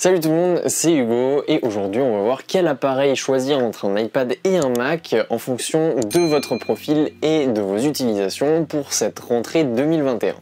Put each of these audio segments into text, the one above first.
Salut tout le monde, c'est Hugo et aujourd'hui on va voir quel appareil choisir entre un iPad et un Mac en fonction de votre profil et de vos utilisations pour cette rentrée 2021.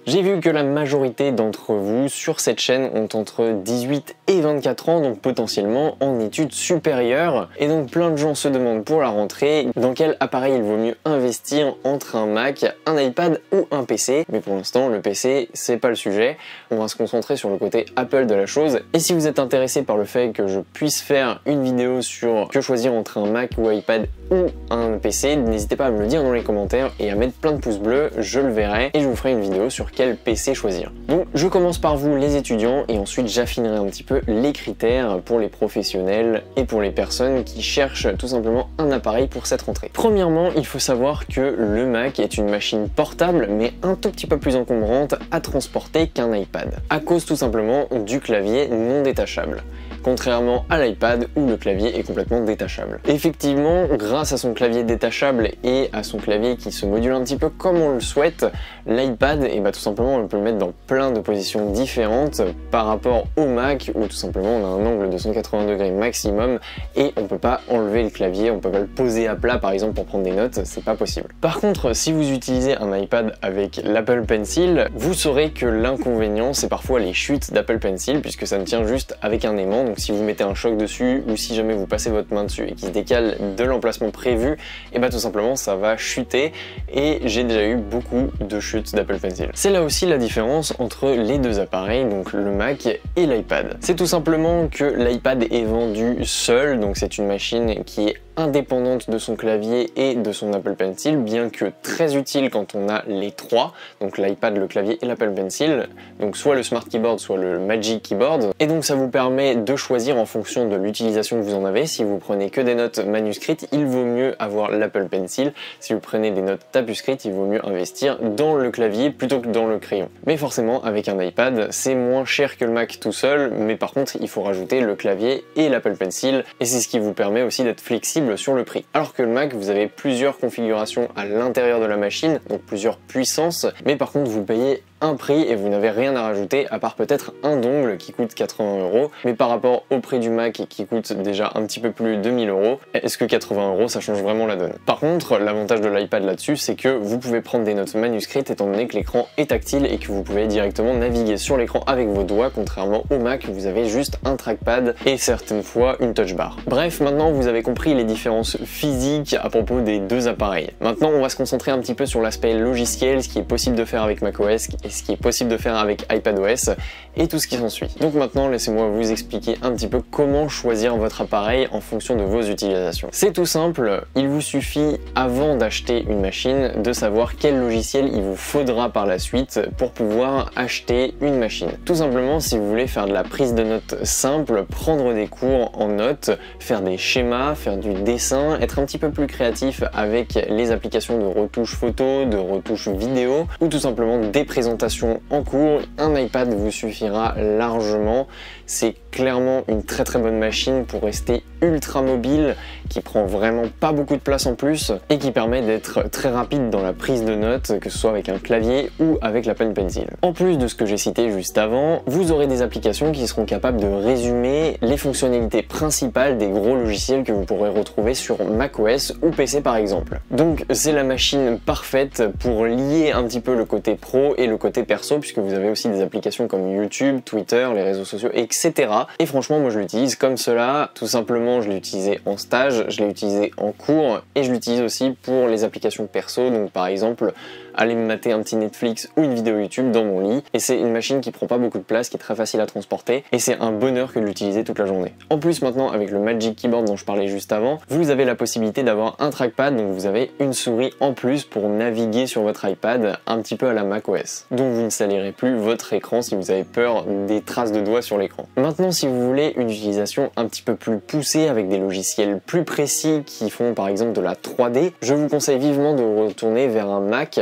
J'ai vu que la majorité d'entre vous sur cette chaîne ont entre 18 et 24 ans, donc potentiellement en études supérieures. Et donc plein de gens se demandent pour la rentrée dans quel appareil il vaut mieux investir entre un Mac, un iPad ou un PC. Mais pour l'instant, le PC, c'est pas le sujet. On va se concentrer sur le côté Apple de la chose. Et si vous êtes intéressé par le fait que je puisse faire une vidéo sur que choisir entre un Mac ou iPad ou un PC, n'hésitez pas à me le dire dans les commentaires et à mettre plein de pouces bleus, je le verrai et je vous ferai une vidéo sur quel PC choisir. Donc je commence par vous les étudiants et ensuite j'affinerai un petit peu les critères pour les professionnels et pour les personnes qui cherchent tout simplement un appareil pour cette rentrée. Premièrement, il faut savoir que le Mac est une machine portable mais un tout petit peu plus encombrante à transporter qu'un iPad, à cause tout simplement du clavier non détachable. Contrairement à l'iPad où le clavier est complètement détachable. Effectivement, grâce à son clavier détachable et à son clavier qui se module un petit peu comme on le souhaite, l'iPad, tout simplement on peut le mettre dans plein de positions différentes par rapport au Mac où tout simplement on a un angle de 180 degrés maximum et on peut pas enlever le clavier, on peut pas le poser à plat par exemple pour prendre des notes, c'est pas possible. Par contre, si vous utilisez un iPad avec l'Apple Pencil, vous saurez que l'inconvénient c'est parfois les chutes d'Apple Pencil puisque ça ne tient juste avec un aimant. Donc si vous mettez un choc dessus ou si jamais vous passez votre main dessus et qu'il se décale de l'emplacement prévu, et tout simplement ça va chuter et j'ai déjà eu beaucoup de chutes d'Apple Pencil. C'est là aussi la différence entre les deux appareils, donc le Mac et l'iPad. C'est tout simplement que l'iPad est vendu seul, donc c'est une machine qui est indépendante de son clavier et de son Apple Pencil, bien que très utile quand on a les trois, donc l'iPad, le clavier et l'Apple Pencil, donc soit le Smart Keyboard, soit le Magic Keyboard, et donc ça vous permet de choisir en fonction de l'utilisation que vous en avez. Si vous prenez que des notes manuscrites, il vaut mieux avoir l'Apple Pencil. Si vous prenez des notes tapuscrites, il vaut mieux investir dans le clavier plutôt que dans le crayon. Mais forcément, avec un iPad, c'est moins cher que le Mac tout seul, mais par contre, il faut rajouter le clavier et l'Apple Pencil, et c'est ce qui vous permet aussi d'être flexible sur le prix. Alors que le Mac, vous avez plusieurs configurations à l'intérieur de la machine, donc plusieurs puissances, mais par contre, vous payez un prix et vous n'avez rien à rajouter à part peut-être un dongle qui coûte 80 €, mais par rapport au prix du Mac qui coûte déjà un petit peu plus de 1000 €, est-ce que 80 € ça change vraiment la donne? Par contre, l'avantage de l'iPad là-dessus, c'est que vous pouvez prendre des notes manuscrites étant donné que l'écran est tactile et que vous pouvez directement naviguer sur l'écran avec vos doigts, contrairement au Mac où vous avez juste un trackpad et certaines fois une touch bar. Bref, maintenant vous avez compris les différences physiques à propos des deux appareils. Maintenant on va se concentrer un petit peu sur l'aspect logiciel, ce qui est possible de faire avec macOS et ce qui est possible de faire avec iPadOS et tout ce qui s'ensuit. Donc maintenant laissez-moi vous expliquer un petit peu comment choisir votre appareil en fonction de vos utilisations. C'est tout simple, il vous suffit avant d'acheter une machine de savoir quel logiciel il vous faudra par la suite pour pouvoir acheter une machine. Tout simplement si vous voulez faire de la prise de notes simple, prendre des cours en notes, faire des schémas, faire du dessin, être un petit peu plus créatif avec les applications de retouche photo, de retouche vidéo ou tout simplement des présentations en cours, un iPad vous suffira largement. C'est clairement une très bonne machine pour rester ultra mobile, qui prend vraiment pas beaucoup de place en plus et qui permet d'être très rapide dans la prise de notes, que ce soit avec un clavier ou avec l'Apple Pencil. En plus de ce que j'ai cité juste avant, vous aurez des applications qui seront capables de résumer les fonctionnalités principales des gros logiciels que vous pourrez retrouver sur macOS ou PC par exemple. Donc c'est la machine parfaite pour lier un petit peu le côté pro et le côté perso, puisque vous avez aussi des applications comme YouTube, Twitter, les réseaux sociaux, etc. Et franchement, moi je l'utilise comme cela. Tout simplement, je l'ai utilisé en stage, je l'ai utilisé en cours et je l'utilise aussi pour les applications perso. Donc par exemple, aller me mater un petit Netflix ou une vidéo YouTube dans mon lit. Et c'est une machine qui prend pas beaucoup de place, qui est très facile à transporter et c'est un bonheur que de l'utiliser toute la journée. En plus maintenant, avec le Magic Keyboard dont je parlais juste avant, vous avez la possibilité d'avoir un trackpad, donc vous avez une souris en plus pour naviguer sur votre iPad un petit peu à la macOS. Donc vous ne salirez plus votre écran si vous avez peur des traces de doigts sur l'écran. Maintenant, si vous voulez une utilisation un petit peu plus poussée avec des logiciels plus précis qui font par exemple de la 3D, je vous conseille vivement de retourner vers un Mac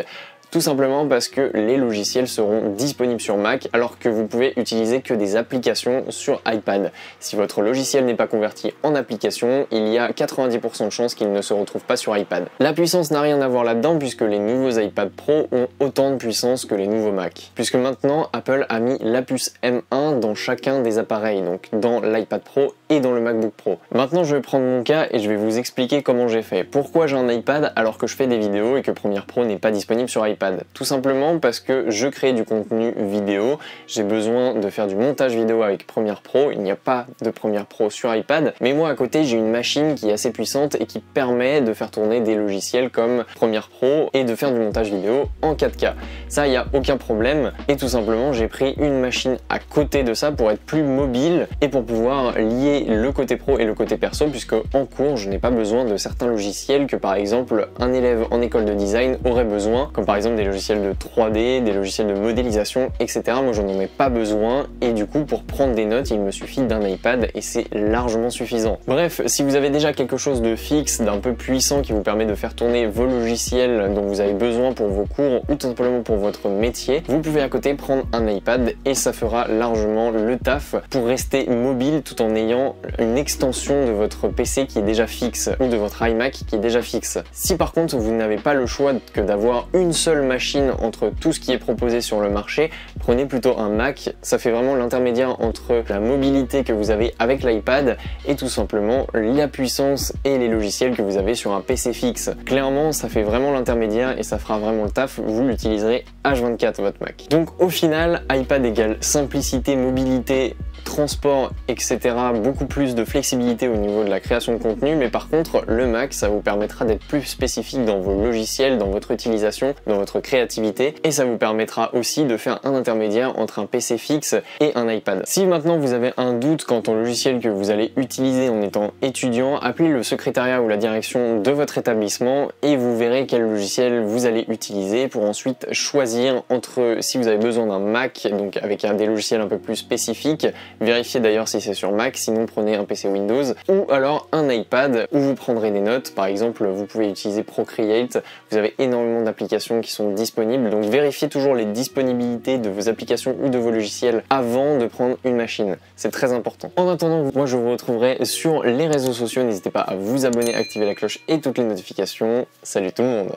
Tout simplement parce que les logiciels seront disponibles sur Mac alors que vous pouvez utiliser que des applications sur iPad. Si votre logiciel n'est pas converti en application, il y a 90% de chances qu'il ne se retrouve pas sur iPad. La puissance n'a rien à voir là-dedans puisque les nouveaux iPad Pro ont autant de puissance que les nouveaux Mac. Puisque maintenant, Apple a mis la puce M1 dans chacun des appareils, donc dans l'iPad Pro et dans le MacBook Pro. Maintenant, je vais prendre mon cas et je vais vous expliquer comment j'ai fait. Pourquoi j'ai un iPad alors que je fais des vidéos et que Premiere Pro n'est pas disponible sur iPad? Tout simplement parce que je crée du contenu vidéo, j'ai besoin de faire du montage vidéo avec Premiere Pro, il n'y a pas de Premiere Pro sur iPad, mais moi à côté j'ai une machine qui est assez puissante et qui permet de faire tourner des logiciels comme Premiere Pro et de faire du montage vidéo en 4K. Ça, il n'y a aucun problème et tout simplement j'ai pris une machine à côté de ça pour être plus mobile et pour pouvoir lier le côté pro et le côté perso, puisque en cours je n'ai pas besoin de certains logiciels que par exemple un élève en école de design aurait besoin, comme par exemple des logiciels de 3D, des logiciels de modélisation, etc. Moi je n'en ai pas besoin et du coup pour prendre des notes il me suffit d'un iPad et c'est largement suffisant. Bref, si vous avez déjà quelque chose de fixe, d'un peu puissant qui vous permet de faire tourner vos logiciels dont vous avez besoin pour vos cours ou tout simplement pour votre métier, vous pouvez à côté prendre un iPad et ça fera largement le taf pour rester mobile tout en ayant une extension de votre PC qui est déjà fixe ou de votre iMac qui est déjà fixe. Si par contre vous n'avez pas le choix que d'avoir une seule machine entre tout ce qui est proposé sur le marché, prenez plutôt un Mac, ça fait vraiment l'intermédiaire entre la mobilité que vous avez avec l'iPad et tout simplement la puissance et les logiciels que vous avez sur un PC fixe. Clairement ça fait vraiment l'intermédiaire et ça fera vraiment le taf, vous l'utiliserez H24 votre Mac. Donc au final, iPad égale simplicité, mobilité, transport, etc. Beaucoup plus de flexibilité au niveau de la création de contenu, mais par contre le Mac ça vous permettra d'être plus spécifique dans vos logiciels, dans votre utilisation, dans votre créativité et ça vous permettra aussi de faire un intermédiaire entre un PC fixe et un iPad. Si maintenant vous avez un doute quant au logiciel que vous allez utiliser en étant étudiant, appelez le secrétariat ou la direction de votre établissement et vous verrez quel logiciel vous allez utiliser pour ensuite choisir entre, si vous avez besoin d'un Mac, donc avec des logiciels un peu plus spécifiques, vérifiez d'ailleurs si c'est sur Mac, sinon prenez un PC Windows, ou alors un iPad où vous prendrez des notes. Par exemple, vous pouvez utiliser Procreate, vous avez énormément d'applications qui sont disponibles, donc vérifiez toujours les disponibilités de vos applications ou de vos logiciels avant de prendre une machine, c'est très important. En attendant, moi je vous retrouverai sur les réseaux sociaux, n'hésitez pas à vous abonner, activer la cloche et toutes les notifications. Salut tout le monde!